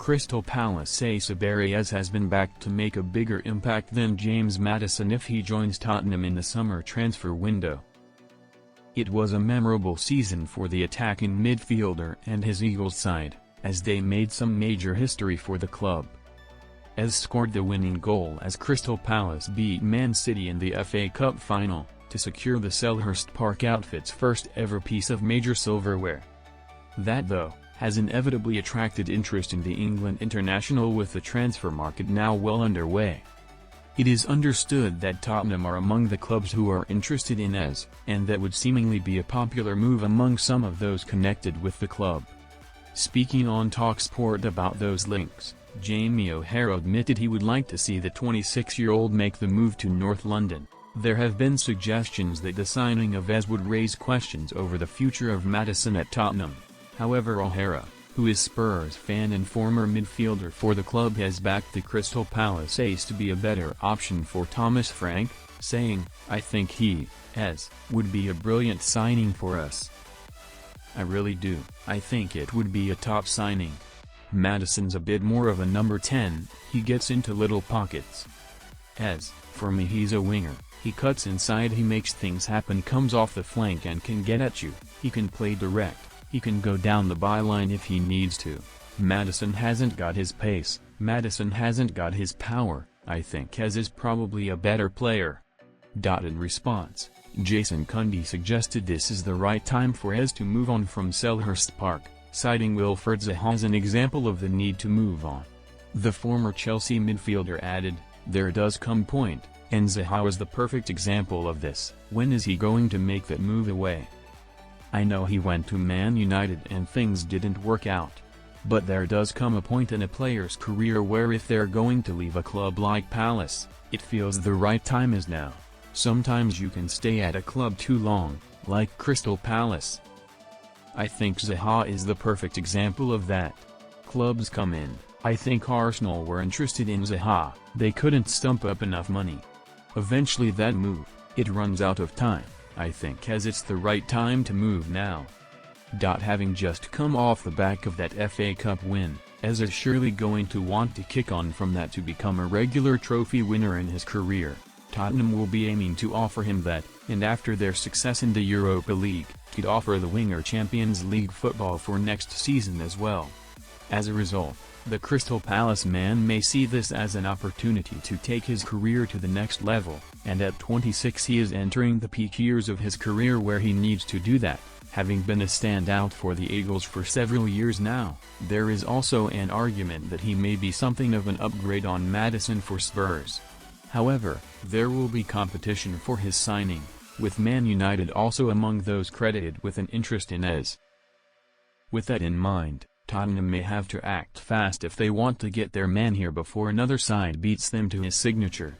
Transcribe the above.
Crystal Palace ace Ebere Eze has been backed to make a bigger impact than James Maddison if he joins Tottenham in the summer transfer window. It was a memorable season for the attacking midfielder and his Eagles side, as they made some major history for the club. Eze scored the winning goal as Crystal Palace beat Man City in the FA Cup final, to secure the Selhurst Park outfit's first ever piece of major silverware. That, though, has inevitably attracted interest in the England international, with the transfer market now well underway. It is understood that Tottenham are among the clubs who are interested in Eze, and that would seemingly be a popular move among some of those connected with the club. Speaking on talkSPORT about those links, Jamie O'Hara admitted he would like to see the 26-year-old make the move to North London. There have been suggestions that the signing of Eze would raise questions over the future of Maddison at Tottenham. However, O'Hara, who is Spurs fan and former midfielder for the club, has backed the Crystal Palace ace to be a better option for Thomas Frank, saying, "I think Eze, would be a brilliant signing for us. I really do. I think it would be a top signing. Maddison's a bit more of a number 10, he gets into little pockets. Eze, for me, he's a winger. He cuts inside, he makes things happen, comes off the flank and can get at you, he can play direct. He can go down the byline if he needs to. Maddison hasn't got his pace, Maddison hasn't got his power. I think Eze is probably a better player." In response, Jason Cundy suggested this is the right time for Eze to move on from Selhurst Park, citing Wilfried Zaha as an example of the need to move on. The former Chelsea midfielder added, "There does come point, and Zaha is the perfect example of this. When is he going to make that move away? I know he went to Man United and things didn't work out. But there does come a point in a player's career where if they're going to leave a club like Palace, it feels the right time is now. Sometimes you can stay at a club too long, like Crystal Palace. I think Zaha is the perfect example of that. Clubs come in. I think Arsenal were interested in Zaha, they couldn't stump up enough money. Eventually that move, it runs out of time. I think as it's the right time to move now." Having just come off the back of that FA Cup win, Eze is surely going to want to kick on from that to become a regular trophy winner in his career. Tottenham will be aiming to offer him that, and after their success in the Europa League, could offer the winger Champions League football for next season as well. As a result, the Crystal Palace man may see this as an opportunity to take his career to the next level, and at 26 he is entering the peak years of his career where he needs to do that, having been a standout for the Eagles for several years now. There is also an argument that he may be something of an upgrade on Maddison for Spurs. However, there will be competition for his signing, with Man United also among those credited with an interest in Eze. With that in mind, Tottenham may have to act fast if they want to get their man here before another side beats them to his signature.